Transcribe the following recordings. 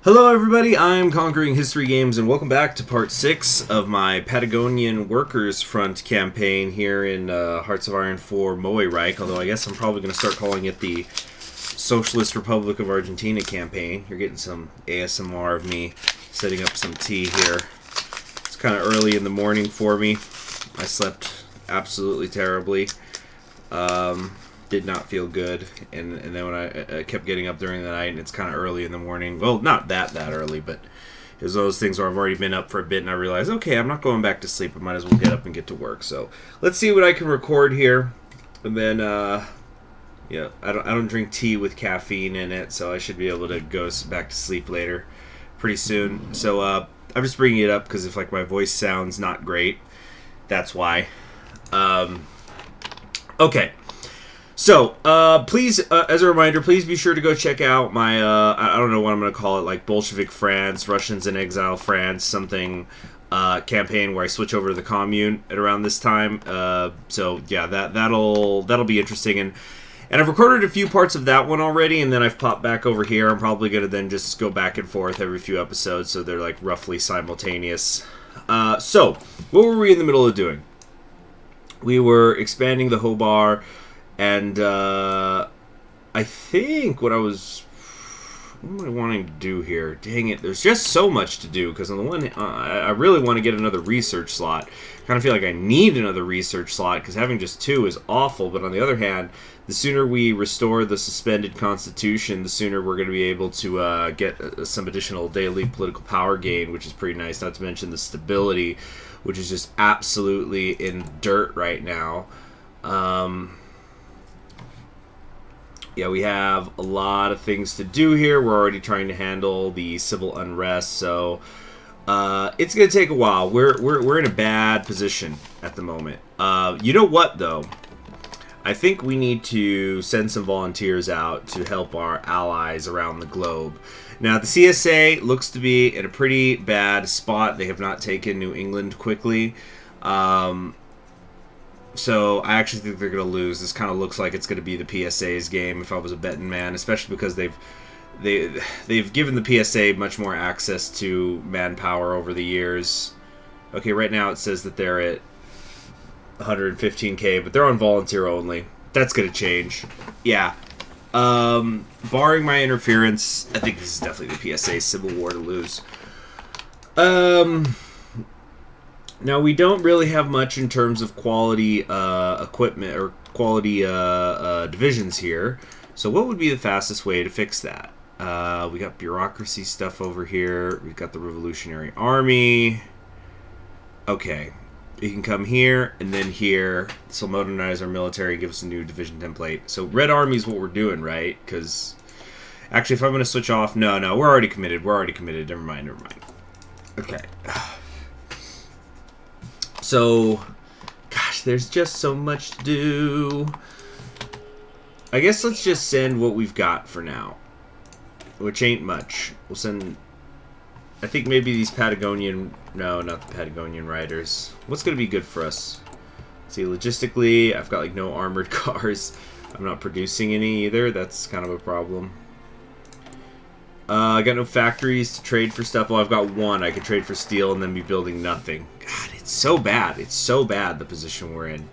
Hello everybody, I'm Conquering History Games and welcome back to part 6 of my Patagonian Workers Front campaign here in Hearts of Iron 4 Moereich, although I guess I'm probably going to start calling it the Socialist Republic of Argentina campaign. You're getting some ASMR of me setting up some tea here. It's kind of early in the morning for me. I slept absolutely terribly. Did not feel good, and then when I kept getting up during the night, and it's kind of early in the morning. Well, not that early, but it was those things where I've already been up for a bit, and I realized, okay, I'm not going back to sleep. I might as well get up and get to work. So let's see what I can record here, and then yeah, I don't drink tea with caffeine in it, so I should be able to go back to sleep later, pretty soon. So I'm just bringing it up because if like my voice sounds not great, that's why. Okay. So, please, as a reminder, please be sure to go check out my, I don't know what I'm going to call it, like Bolshevik France, Russians in Exile France, something, campaign where I switch over to the commune at around this time. So, yeah, that'll be interesting. And I've recorded a few parts of that one already, and then I've popped back over here. I'm probably going to then just go back and forth every few episodes, so they're, like, roughly simultaneous. So, what were we in the middle of doing? We were expanding the HOI4. And I think what am I wanting to do here? Dang it, there's just so much to do, because on the one hand, I really want to get another research slot. Kind of feel like I need another research slot, because having just 2 is awful, but on the other hand, the sooner we restore the suspended constitution, the sooner we're going to be able to get some additional daily political power gain, which is pretty nice, not to mention the stability, which is just absolutely in dirt right now. Yeah, we have a lot of things to do here. We're already trying to handle the civil unrest, so it's going to take a while. We're in a bad position at the moment. You know what, though? I think we need to send some volunteers out to help our allies around the globe. Now, the CSA looks to be in a pretty bad spot. They have not taken New England quickly. So I actually think they're going to lose. This kind of looks like it's going to be the PSA's game if I was a betting man, especially because they've given the PSA much more access to manpower over the years. Okay, right now it says that they're at 115k, but they're on volunteer only. That's going to change. Yeah. Barring my interference, I think this is definitely the PSA's Civil War to lose. Now, we don't really have much in terms of quality equipment or quality divisions here. So what would be the fastest way to fix that? We got bureaucracy stuff over here. We've got the Revolutionary Army. Okay. You can come here and then here. This will modernize our military and give us a new division template. So Red Army is what we're doing, right? Because actually, if I'm going to switch off... No, we're already committed. Never mind. Okay. So, gosh, there's just so much to do. I guess let's just send what we've got for now, which ain't much. We'll send, I think maybe these Patagonian, no, not the Patagonian riders. What's going to be good for us? See, logistically, I've got like no armored cars. I'm not producing any either. That's kind of a problem. I got no factories to trade for stuff. Well, I've got one. I could trade for steel and then be building nothing. God, it's so bad. It's so bad, the position we're in.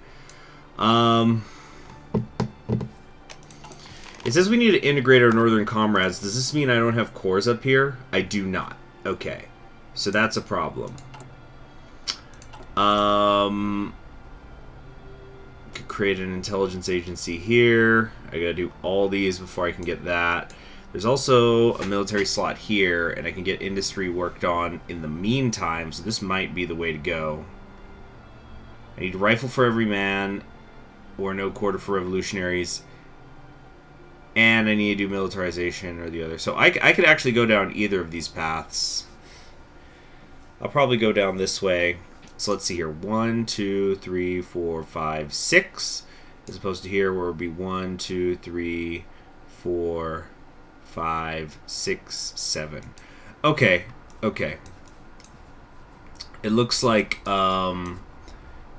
It says we need to integrate our northern comrades. Does this mean I don't have cores up here? I do not. Okay. So that's a problem. Could create an intelligence agency here. I gotta do all these before I can get that. There's also a military slot here, and I can get industry worked on in the meantime, so this might be the way to go. I need a rifle for every man, or no quarter for revolutionaries, and I need to do militarization or the other. So I could actually go down either of these paths. I'll probably go down this way. So let's see here. 1, 2, 3, 4, 5, 6. As opposed to here where it would be 1, 2, 3, 4... 5, 6, 7. Okay. It looks like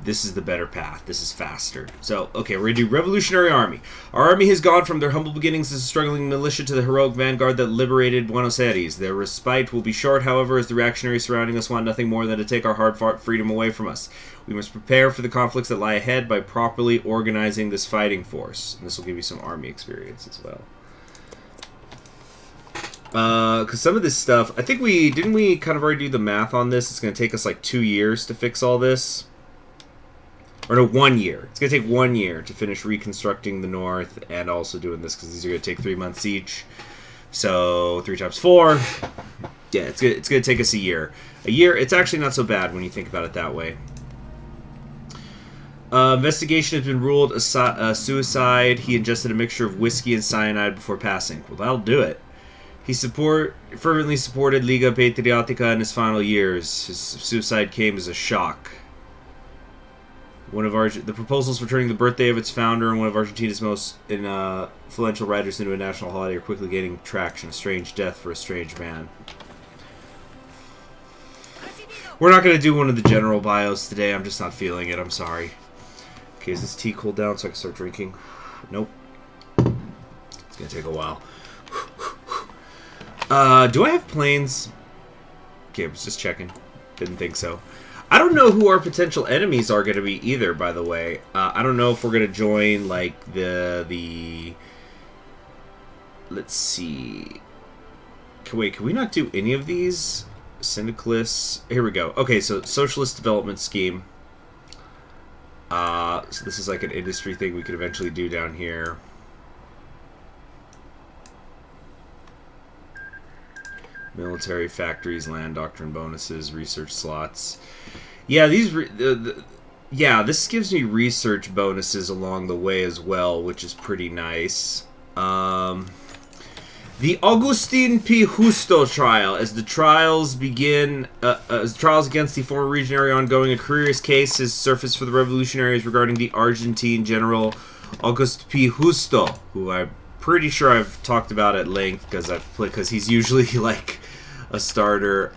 this is the better path. This is faster. So, okay, we're going to do Revolutionary Army. Our army has gone from their humble beginnings as a struggling militia to the heroic vanguard that liberated Buenos Aires. Their respite will be short, however, as the reactionaries surrounding us want nothing more than to take our hard-fought freedom away from us. We must prepare for the conflicts that lie ahead by properly organizing this fighting force. And this will give you some army experience as well. Because some of this stuff, I think didn't we kind of already do the math on this? It's going to take us like 2 years to fix all this. Or no, 1 year. It's going to take 1 year to finish reconstructing the north and also doing this because these are going to take 3 months each. So 3 times 4. Yeah, it's going to take us a year. A year, it's actually not so bad when you think about it that way. Investigation has been ruled a suicide. He ingested a mixture of whiskey and cyanide before passing. Well, that'll do it. He fervently supported Liga Patriotica in his final years. His suicide came as a shock. The proposals for turning the birthday of its founder and one of Argentina's most influential writers into a national holiday are quickly gaining traction. A strange death for a strange man. We're not going to do one of the general bios today. I'm just not feeling it. I'm sorry. Okay, is this tea cooled down so I can start drinking? Nope. It's going to take a while. Do I have planes? Okay, I was just checking. Didn't think so. I don't know who our potential enemies are going to be either, by the way. I don't know if we're going to join, like, the... Let's see. Wait, can we not do any of these? Syndicalists. Here we go. Okay, so Socialist Development Scheme. So this is like an industry thing we could eventually do down here. Military factories, land doctrine bonuses, research slots. Yeah, this gives me research bonuses along the way as well, which is pretty nice. The Agustin P. Justo trial. As the trials begin, as trials against the former legionary ongoing, a curious case has surfaced for the revolutionaries regarding the Argentine general Augusto P. Justo, who I'm pretty sure I've talked about at length because he's usually like a starter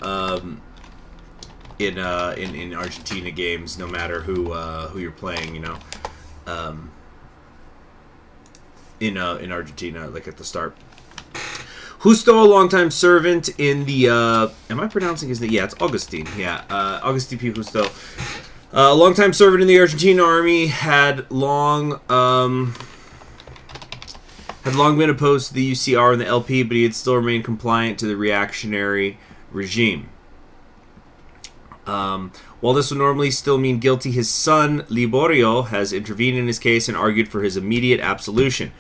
in Argentina games, no matter who you're playing, you know. In Argentina, like at the start. Justo, a longtime servant in the, am I pronouncing his name? Yeah, it's Augustine. Yeah, Augustine P. Justo. A longtime servant in the Argentine army, had long been opposed to the UCR and the LP, but he had still remained compliant to the reactionary regime. While this would normally still mean guilty, his son, Liborio, has intervened in his case and argued for his immediate absolution.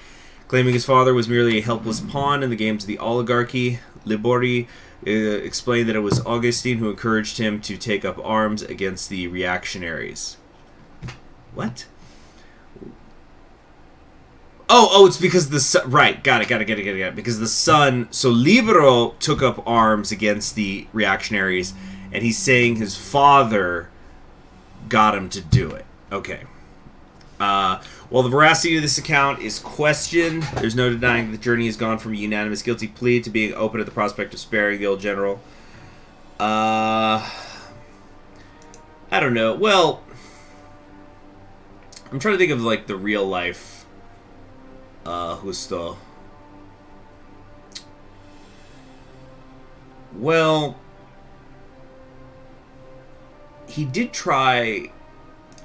Claiming his father was merely a helpless pawn in the games of the oligarchy, Libori explained that it was Augustine who encouraged him to take up arms against the reactionaries. What? Oh, it's because the son... Right, got it. Because the son... So Libero took up arms against the reactionaries, and he's saying his father got him to do it. Okay. While the veracity of this account is questioned, there's no denying that the journey has gone from a unanimous guilty plea to being open at the prospect of sparing the old general. I don't know. Well, I'm trying to think of, like, the real life Justo. Well, he did try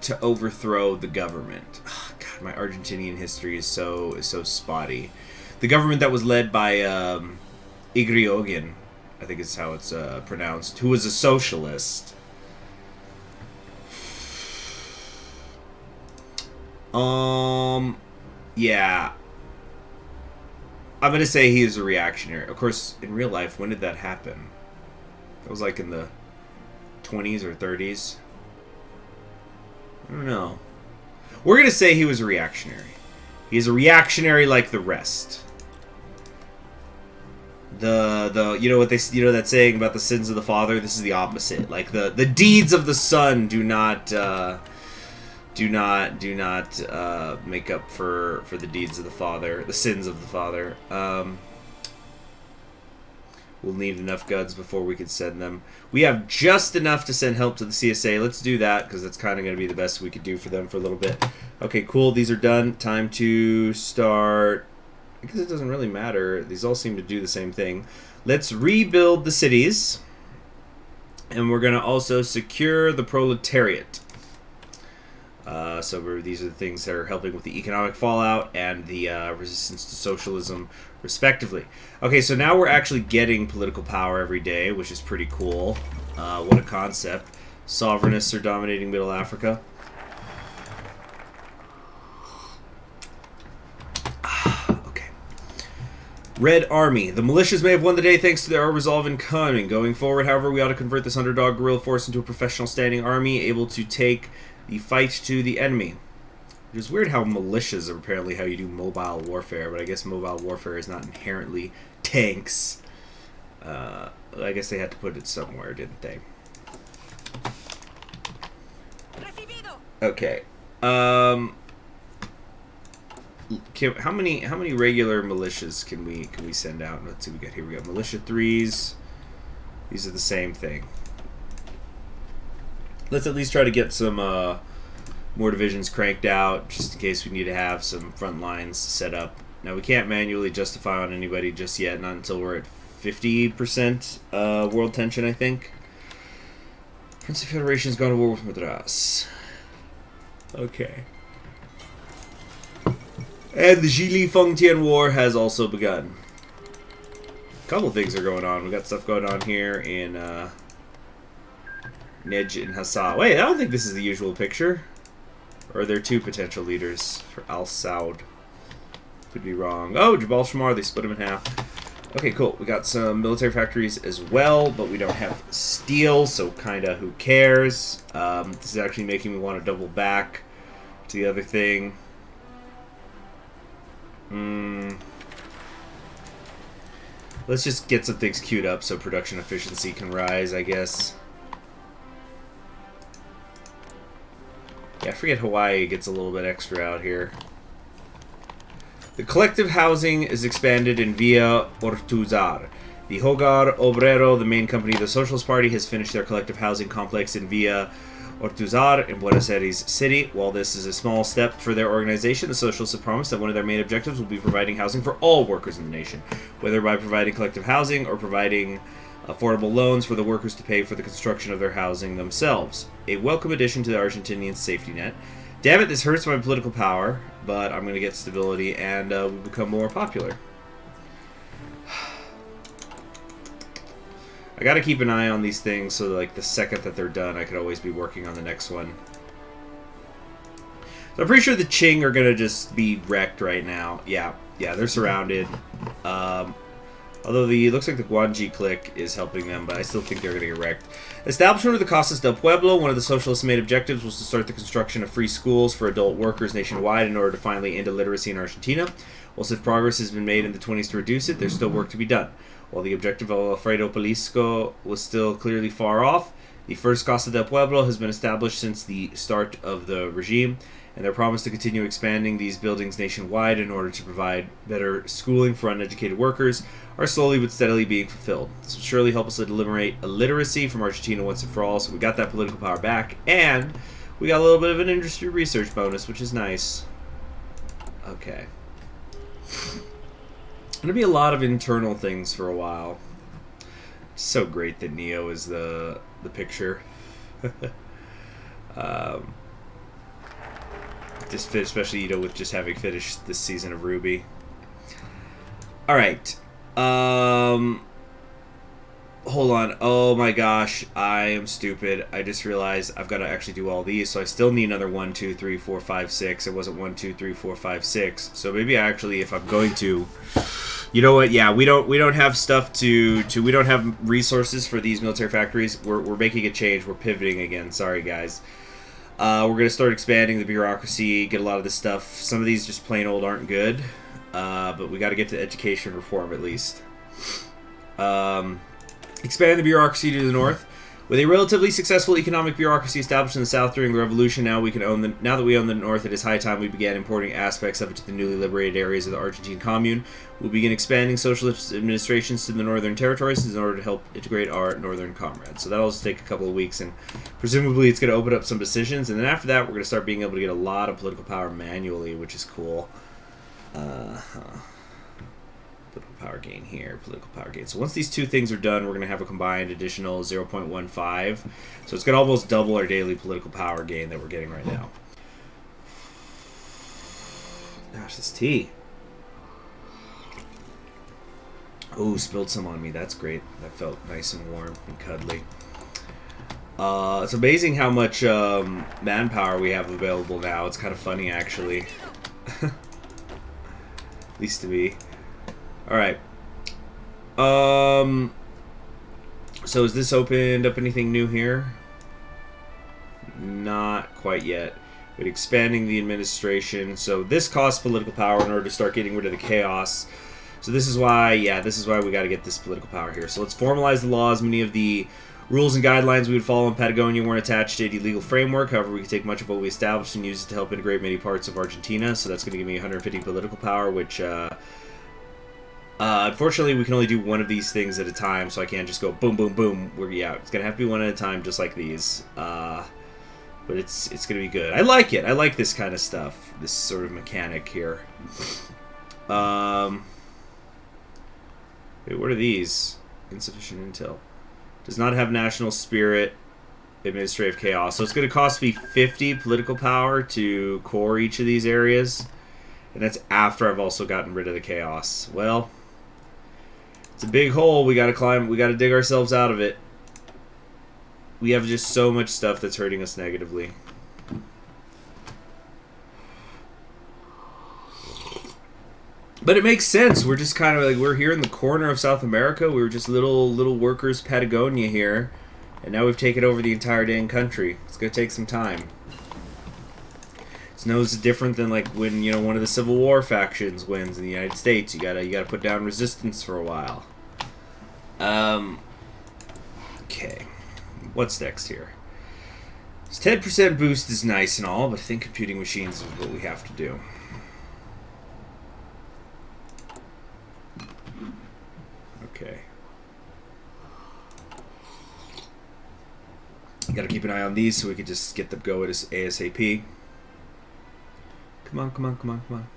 to overthrow the government. Oh, God, my Argentinian history is so spotty. The government that was led by Irigoyen, I think is how it's pronounced, who was a socialist. Yeah. I'm gonna say he is a reactionary. Of course, in real life, when did that happen? That was like in the 20s or 30s. I don't know. We're gonna say he was a reactionary. He's a reactionary like the rest. The you know what that saying about the sins of the father? This is the opposite. Like the deeds of the son do not make up for the deeds of the father, the sins of the father. We'll need enough guns before we can send them. We have just enough to send help to the CSA. Let's do that, because that's kind of going to be the best we could do for them for a little bit. Okay, cool. These are done. Time to start. I guess it doesn't really matter. These all seem to do the same thing. Let's rebuild the cities. And we're going to also secure the proletariat. These are the things that are helping with the economic fallout and the resistance to socialism, respectively. Okay, so now we're actually getting political power every day, which is pretty cool. What a concept. Sovereignists are dominating Middle Africa. Okay. Red Army. The militias may have won the day thanks to their resolve in coming. Going forward, however, we ought to convert this underdog guerrilla force into a professional standing army, able to take the fight to the enemy. It is weird how militias are apparently how you do mobile warfare, but I guess mobile warfare is not inherently tanks. I guess they had to put it somewhere, didn't they? Okay. How many regular militias can we send out? Let's see, we got here. We got militia 3s. These are the same thing. Let's at least try to get some more divisions cranked out, just in case we need to have some front lines set up. Now, we can't manually justify on anybody just yet, not until we're at 50% world tension, I think. Prince of Federation's gone to war with Madras. Okay. And the Zhili Fengtian War has also begun. A couple things are going on. We got stuff going on here in Nej and Hassa. Wait, I don't think this is the usual picture. Or are there two potential leaders for Al Saud? Could be wrong. Oh, Jabal Shamar, they split him in half. Okay, cool. We got some military factories as well, but we don't have steel, so kinda who cares. This is actually making me want to double back to the other thing. Let's just get some things queued up so production efficiency can rise, I guess. Yeah, I forget Hawaii gets a little bit extra out here. The collective housing is expanded in Villa Ortuzar. The Hogar Obrero, the main company of the Socialist Party, has finished their collective housing complex in Villa Ortuzar in Buenos Aires City. While this is a small step for their organization, the Socialists have promised that one of their main objectives will be providing housing for all workers in the nation, whether by providing collective housing or providing affordable loans for the workers to pay for the construction of their housing themselves. A welcome addition to the Argentinian safety net. Damn it, this hurts my political power, but I'm going to get stability and we become more popular. I got to keep an eye on these things so like the second that they're done, I could always be working on the next one. So I'm pretty sure the Qing are going to just be wrecked right now. Yeah, they're surrounded. Although it looks like the Guanji clique is helping them, but I still think they're going to get wrecked. Establishment of the Casas del Pueblo. One of the socialists' main objectives was to start the construction of free schools for adult workers nationwide in order to finally end illiteracy in Argentina. Whilst if progress has been made in the 20s to reduce it, there's still work to be done. While the objective of Alfredo Palisco was still clearly far off, the first Casa del Pueblo has been established since the start of the regime, and their promise to continue expanding these buildings nationwide in order to provide better schooling for uneducated workers are slowly but steadily being fulfilled. This will surely help us eliminate illiteracy from Argentina once and for all, so we got that political power back, and we got a little bit of an industry research bonus, which is nice. Okay. Gonna be a lot of internal things for a while. It's so great that Neo is the picture. Especially, you know, with just having finished this season of Ruby. Alright. Hold on. Oh my gosh. I am stupid. I just realized I've got to actually do all these, so I still need another 1, 2, 3, 4, 5, 6. It wasn't 1, 2, 3, 4, 5, 6. So maybe actually, if I'm going to... You know what? Yeah, we don't have stuff to we don't have resources for these military factories. We're making a change. We're pivoting again. Sorry, guys. We're going to start expanding the bureaucracy, get a lot of this stuff. Some of these just plain old aren't good, but we got to get to education reform at least. Expand the bureaucracy to the north. With a relatively successful economic bureaucracy established in the South during the Revolution, now that we own the North, it is high time we began importing aspects of it to the newly liberated areas of the Argentine Commune. We'll begin expanding socialist administrations to the northern territories in order to help integrate our northern comrades. So that'll just take a couple of weeks, and presumably it's going to open up some decisions. And then after that, we're going to start being able to get a lot of political power manually, which is cool. Political power gain here, political power gain. So once these two things are done, we're going to have a combined additional 0.15. So it's going to almost double our daily political power gain that we're getting right now. Gosh, this tea. Oh, spilled some on me. That's great. That felt nice and warm and cuddly. It's amazing how much manpower we have available now. It's kind of funny, actually. At least to me. Alright. So has this opened up anything new here? Not quite yet. But expanding the administration. So this costs political power in order to start getting rid of the chaos. So this is why, we got to get this political power here. So let's formalize the laws. Many of the rules and guidelines we would follow in Patagonia weren't attached to a legal framework. However, we can take much of what we established and use it to help integrate many parts of Argentina. So that's going to give me 150 political power, which, unfortunately, we can only do one of these things at a time. So I can't just go boom, boom, boom. It's going to have to be one at a time, just like these. But it's going to be good. I like it. I like this kind of stuff. This sort of mechanic here. Wait, what are these? Insufficient intel. Does not have national spirit. Administrative chaos. So it's going to cost me 50 political power to core each of these areas. And that's after I've also gotten rid of the chaos. Well, it's a big hole. We got to climb. We got to dig ourselves out of it. We have just so much stuff that's hurting us negatively. But it makes sense. We're just kind of like, we're here in the corner of South America. We were just little workers Patagonia here. And now we've taken over the entire dang country. It's going to take some time. It's no different than like when, one of the Civil War factions wins in the United States. You gotta put down resistance for a while. Okay. What's next here? This 10% boost is nice and all, but I think computing machines is what we have to do. Okay. You gotta keep an eye on these so we can just get them going ASAP. Come on.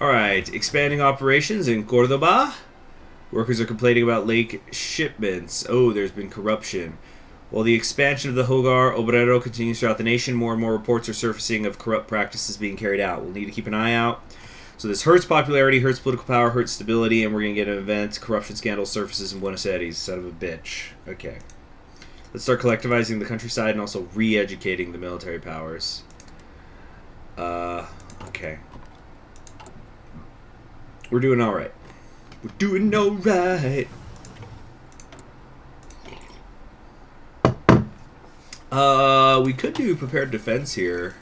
Alright, expanding operations in Cordoba. Workers are complaining about late shipments. Oh, there's been corruption. While the expansion of the Hogar Obrero continues throughout the nation, more and more reports are surfacing of corrupt practices being carried out. We'll need to keep an eye out. So this hurts popularity, hurts political power, hurts stability, and we're going to get an event. Corruption scandal surfaces in Buenos Aires. Son of a bitch. Okay. Let's start collectivizing the countryside and also re-educating the military powers. Okay. We're doing alright. We're doing alright. We could do prepared defense here.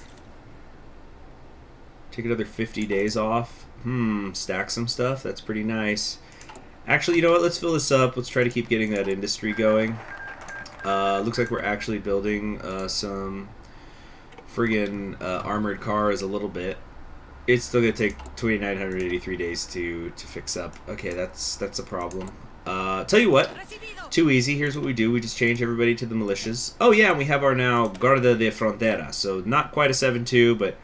Take another 50 days off. Stack some stuff. That's pretty nice. Actually, you know what? Let's fill this up. Let's try to keep getting that industry going. Looks like we're actually building some friggin' armored cars a little bit. It's still gonna take 2,983 days to fix up. Okay, that's a problem. Tell you what, too easy. Here's what we do: we just change everybody to the militias. Oh yeah, and we have our now Guardia de Frontera. So not quite a 7-2, but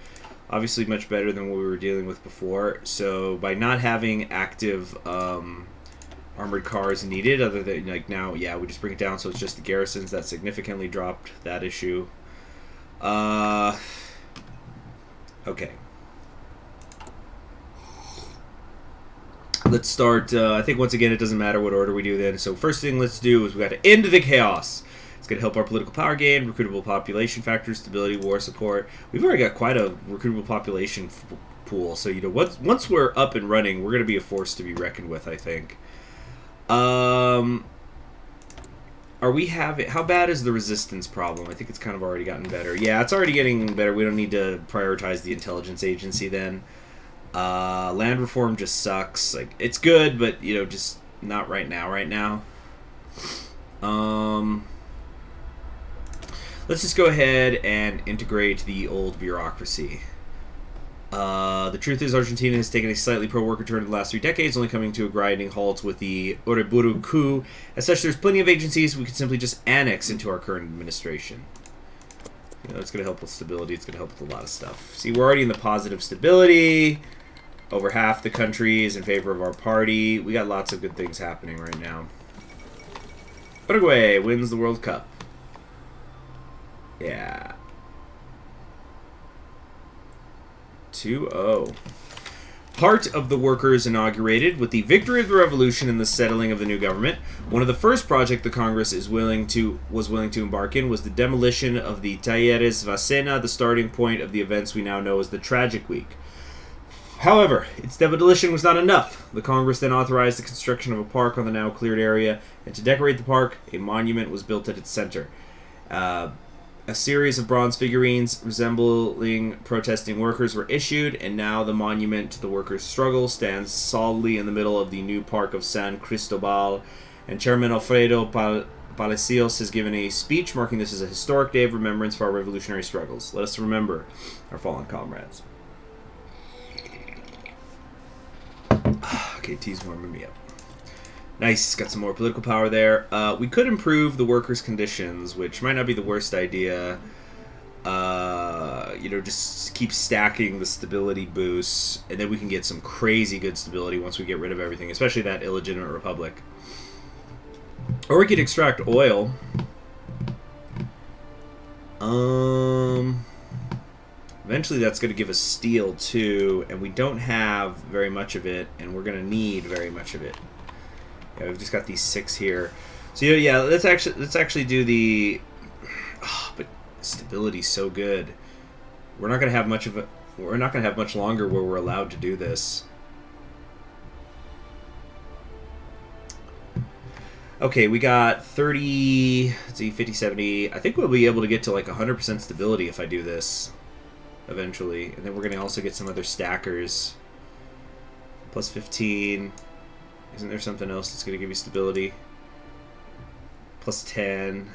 obviously much better than what we were dealing with before. So by not having active armored cars needed, other than like now, yeah, we just bring it down so it's just the garrisons. That significantly dropped that issue. Okay. Let's start, I think once again it doesn't matter what order we do then. So first thing let's do is we got to end the chaos. It's going to help our political power gain, recruitable population factors, stability, war support. We've already got quite a recruitable population pool. So, once we're up and running, we're going to be a force to be reckoned with, I think. Are we having... How bad is the resistance problem? I think it's kind of already gotten better. Yeah, it's already getting better. We don't need to prioritize the intelligence agency then. Land reform just sucks. Like, it's good, but, just not right now. Let's just go ahead and integrate the old bureaucracy. The truth is, Argentina has taken a slightly pro-worker turn in the last 3 decades, only coming to a grinding halt with the Uriburu coup. As such, there's plenty of agencies we could simply just annex into our current administration. You know, it's going to help with stability. It's going to help with a lot of stuff. See, we're already in the positive stability. Over half the country is in favor of our party. We got lots of good things happening right now. Uruguay wins the World Cup. Yeah. 2-0. Part of the workers inaugurated with the victory of the revolution and the settling of the new government. One of the first projects the Congress was willing to embark in was the demolition of the Talleres Vasena, the starting point of the events we now know as the Tragic Week. However, its demolition was not enough. The Congress then authorized the construction of a park on the now cleared area, and to decorate the park, a monument was built at its center. A series of bronze figurines resembling protesting workers were issued, and now the monument to the workers' struggle stands solidly in the middle of the new park of San Cristobal, and Chairman Alfredo Palacios has given a speech marking this as a historic day of remembrance for our revolutionary struggles. Let us remember our fallen comrades. Okay, tea's warming me up. Nice, got some more political power there. We could improve the workers' conditions, which might not be the worst idea. You know, just keep stacking the stability boosts, and then we can get some crazy good stability once we get rid of everything, especially that illegitimate republic. Or we could extract oil. Eventually that's going to give us steel too, and we don't have very much of it, and we're going to need very much of it. Yeah, we've just got these 6 here. So yeah, let's actually do the. Oh, but stability's so good. We're not going to have much of it. We're not going to have much longer where we're allowed to do this. Okay, we got 30. Let's see, 50, 70. I think we'll be able to get to like 100% stability if I do this eventually, and then we're going to also get some other stackers. Plus 15. Isn't there something else that's going to give you stability? Plus 10.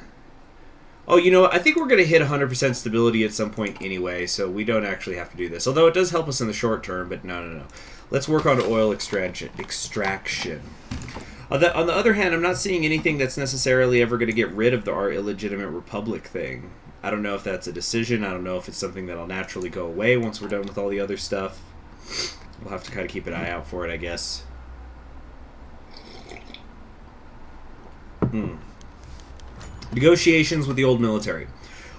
Oh, you know what? I think we're going to hit 100% stability at some point anyway, so we don't actually have to do this. Although it does help us in the short term, but no. Let's work on oil extraction. On the other hand, I'm not seeing anything that's necessarily ever going to get rid of our illegitimate republic thing. I don't know if that's a decision. I don't know if it's something that'll naturally go away once we're done with all the other stuff. We'll have to kind of keep an eye out for it, I guess. Negotiations with the old military.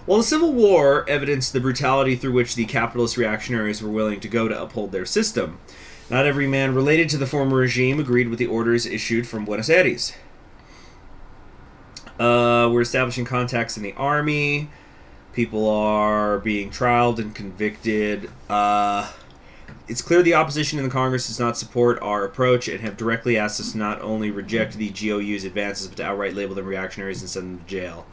While the Civil War evidenced the brutality through which the capitalist reactionaries were willing to go to uphold their system, not every man related to the former regime agreed with the orders issued from Buenos Aires. We're establishing contacts in the army. People are being trialed and convicted. It's clear the opposition in the Congress does not support our approach and have directly asked us to not only reject the GOU's advances, but to outright label them reactionaries and send them to jail.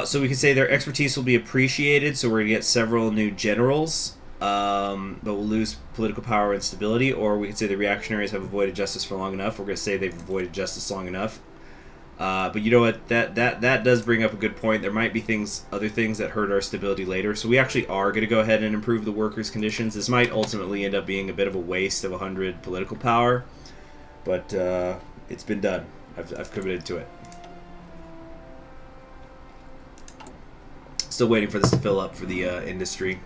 So we can say their expertise will be appreciated, so we're going to get several new generals, but we'll lose political power and stability. Or we could say the reactionaries have avoided justice for long enough. We're going to say they've avoided justice long enough. But you know what? That does bring up a good point. There might be other things that hurt our stability later. So we actually are going to go ahead and improve the workers' conditions. This might ultimately end up being a bit of a waste of 100 political power, but it's been done. I've committed to it. Still waiting for this to fill up for the industry.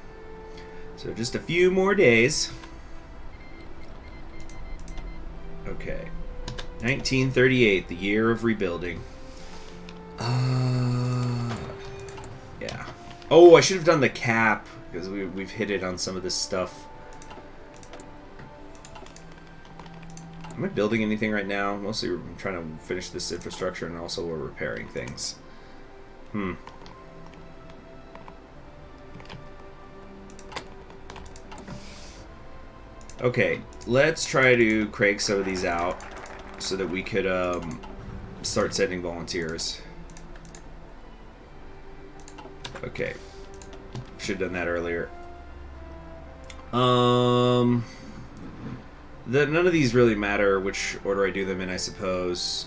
So just a few more days. Okay. 1938, the year of rebuilding. Yeah. Oh, I should have done the cap, because we've hit it on some of this stuff. Am I building anything right now? Mostly we're trying to finish this infrastructure, and also we're repairing things. Okay, let's try to crank some of these out so that we could start sending volunteers. Okay, should have done that earlier. None of these really matter which order I do them in, I suppose.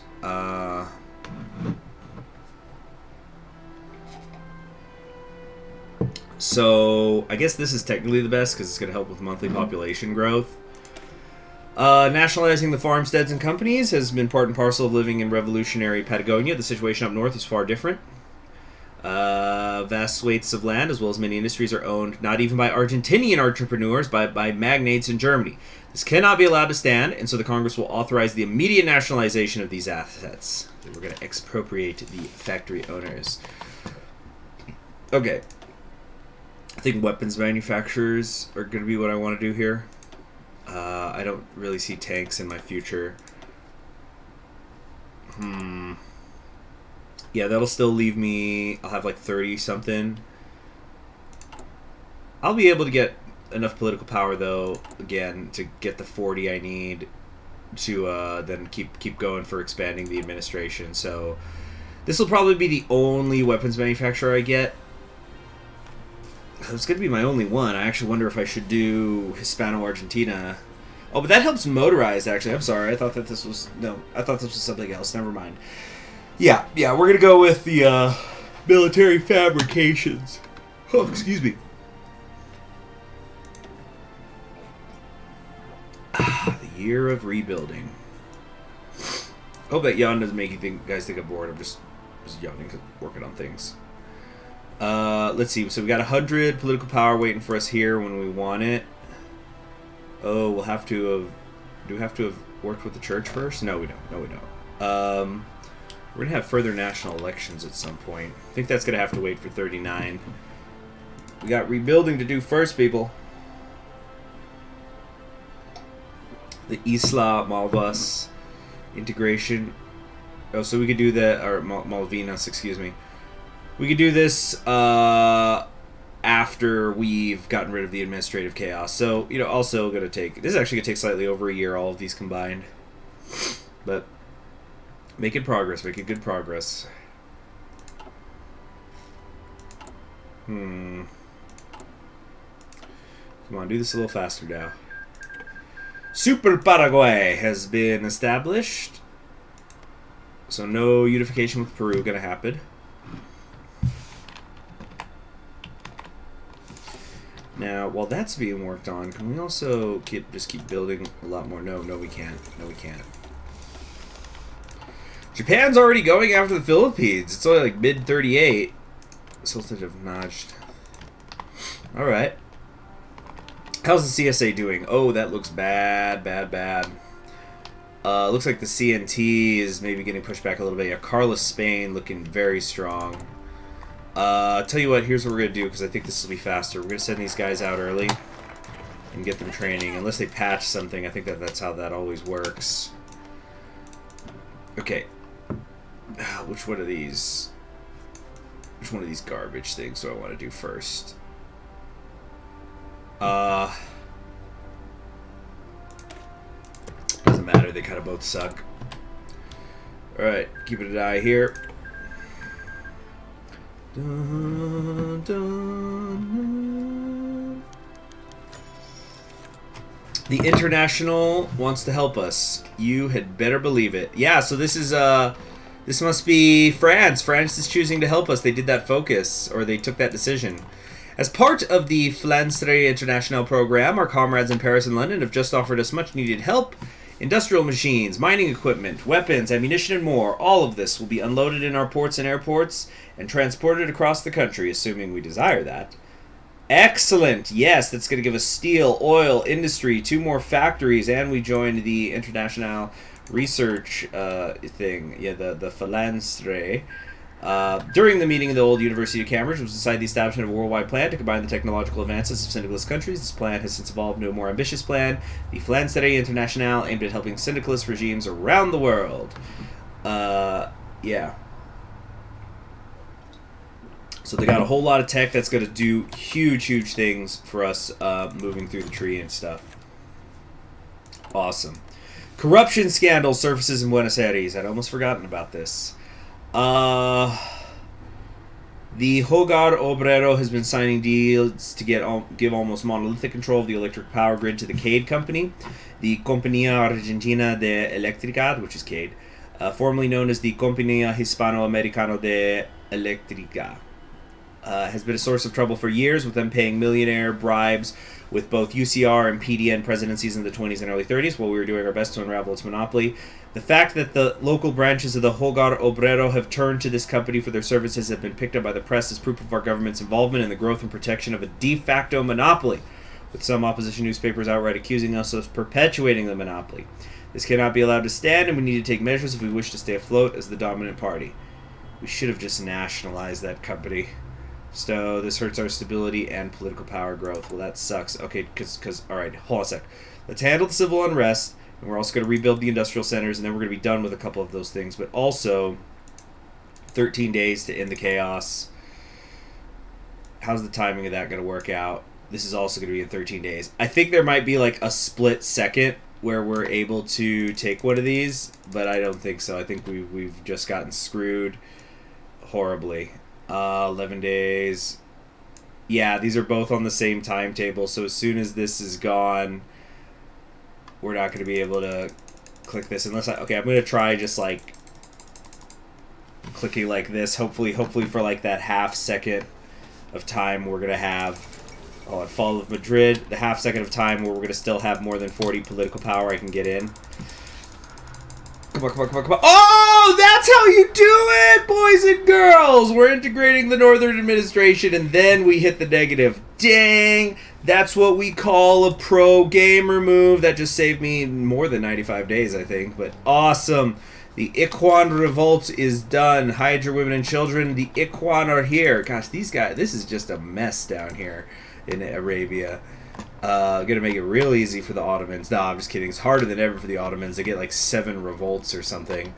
So I guess this is technically the best because it's going to help with monthly population growth. Nationalizing the farmsteads and companies has been part and parcel of living in revolutionary Patagonia. The situation up north is far different. Vast swathes of land, as well as many industries, are owned not even by Argentinian entrepreneurs, but by magnates in Germany. This cannot be allowed to stand, and so the Congress will authorize the immediate nationalization of these assets. We're going to expropriate the factory owners. Okay. I think weapons manufacturers are going to be what I want to do here. I don't really see tanks in my future. Yeah, that'll still leave me... I'll have like 30 something. I'll be able to get enough political power, though, again, to get the 40 I need to then keep going for expanding the administration. So this will probably be the only weapons manufacturer I get. It's going to be my only one. I actually wonder if I should do Hispano-Argentina. Oh, but that helps motorized, actually. I'm sorry. I thought that this was... No, I thought this was something else. Never mind. Yeah, we're going to go with the military fabrications. Oh, excuse me. The year of rebuilding. Hope that yawn doesn't make you guys think I'm bored. I'm just yawning, working on things. Let's see. So we got 100 political power waiting for us here when we want it. Oh, we'll have to have... Do we have to have worked with the church first? No, we don't. No, we don't. We're going to have further national elections at some point. I think that's going to have to wait for 39. We got rebuilding to do first, people. The Isla Malvas integration. Oh, so we could do that... Or Malvinas, excuse me. We could do this after we've gotten rid of the administrative chaos. So, you know, also going to take... This is actually going to take slightly over a year, all of these combined. But making progress, making good progress. Come on, do this a little faster now. Super Paraguay has been established. So no unification with Peru going to happen. Now, while that's being worked on, can we also just keep building a lot more? No, we can't. No, we can't. Japan's already going after the Philippines. It's only like mid-38. Sultan of Najd. Alright. How's the CSA doing? Oh, that looks bad. Looks like the CNT is maybe getting pushed back a little bit. Yeah, Carlos Spain looking very strong. Tell you what, here's what we're going to do, because I think this will be faster. We're going to send these guys out early and get them training. Unless they patch something, I think that's how that always works. Okay. Which one of these garbage things do I want to do first? Doesn't matter, they kind of both suck. Alright, keep it an eye here. Dun, dun. The International wants to help us. You had better believe it. Yeah, so this is this must be France. France is choosing to help us. They did that focus, or they took that decision. As part of the Flanstre International program, our comrades in Paris and London have just offered us much needed help. Industrial machines, mining equipment, weapons, ammunition, and more. All of this will be unloaded in our ports and airports and transported across the country, assuming we desire that. Excellent! Yes, that's going to give us steel, oil, industry, 2 more factories, and we joined the International Research thing. Yeah, the Falanstre. During the meeting of the old University of Cambridge, was decided the establishment of a worldwide plan to combine the technological advances of syndicalist countries. This plan has since evolved into a more ambitious plan, the Flanstre International, aimed at helping syndicalist regimes around the world. Yeah. So they got a whole lot of tech that's going to do huge things for us moving through the tree and stuff. Awesome. Corruption scandal surfaces in Buenos Aires. I'd almost forgotten about this. The Hogar Obrero has been signing deals to give almost monolithic control of the electric power grid to the CADE company. The Compañía Argentina de Electricidad, which is CADE, formerly known as the Compañía Hispano-Americana de Electrica. Has been a source of trouble for years, with them paying millionaire bribes with both UCR and PDN presidencies in the 20s and early 30s while we were doing our best to unravel its monopoly. The fact that the local branches of the Hogar Obrero have turned to this company for their services have been picked up by the press as proof of our government's involvement in the growth and protection of a de facto monopoly, with some opposition newspapers outright accusing us of perpetuating the monopoly. This cannot be allowed to stand, and we need to take measures if we wish to stay afloat as the dominant party. We should have just nationalized that company. So this hurts our stability and political power growth. Well, that sucks. Okay, because all right, hold on a sec. Let's handle the civil unrest, and we're also going to rebuild the industrial centers, and then we're going to be done with a couple of those things. But also, 13 days to end the chaos. How's the timing of that going to work out? This is also going to be in 13 days. I think there might be like a split second where we're able to take one of these, but I don't think so. I think we've just gotten screwed horribly. 11 days. Yeah, these are both on the same timetable, so as soon as this is gone, we're not going to be able to click this unless okay, I'm going to try just like clicking like this. Hopefully for like that half second of time we're going to have Fall of Madrid, the half second of time where we're going to still have more than 40 political power I can get in. Come on. Oh, that's how you do it, boys and girls! We're integrating the Northern administration, and then we hit the negative. Dang! That's what we call a pro gamer move. That just saved me more than 95 days, I think. But awesome. The Ikhwan revolt is done. Hide your women and children. The Ikhwan are here. Gosh, these guys, this is just a mess down here in Arabia. Gonna make it real easy for the Ottomans. No, I'm just kidding. It's harder than ever for the Ottomans. They get like 7 revolts or something.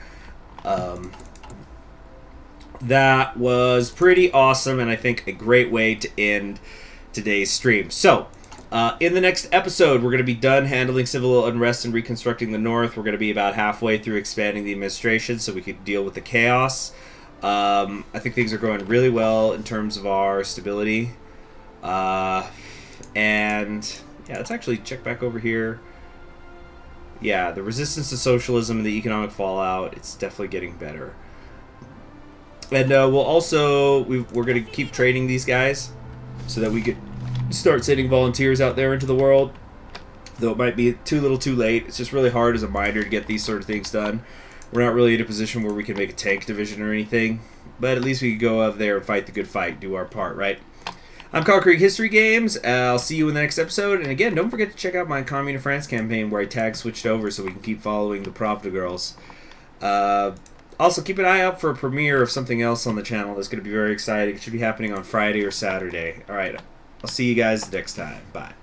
That was pretty awesome, and I think a great way to end today's stream. So, in the next episode, we're going to be done handling civil unrest and reconstructing the North. We're going to be about halfway through expanding the administration so we could deal with the chaos. I think things are going really well in terms of our stability. And yeah, let's actually check back over here. Yeah, the resistance to socialism and the economic fallout, it's definitely getting better. And we'll also, we're going to keep training these guys so that we could start sending volunteers out there into the world. Though it might be too little too late. It's just really hard as a miner to get these sort of things done. We're not really in a position where we can make a tank division or anything. But at least we can go out there and fight the good fight, do our part, right? I'm Conquering History Games. I'll see you in the next episode. And again, don't forget to check out my Commune of France campaign where I tag switched over so we can keep following the Pravda girls. Also, keep an eye out for a premiere of something else on the channel that's going to be very exciting. It should be happening on Friday or Saturday. Alright, I'll see you guys next time. Bye.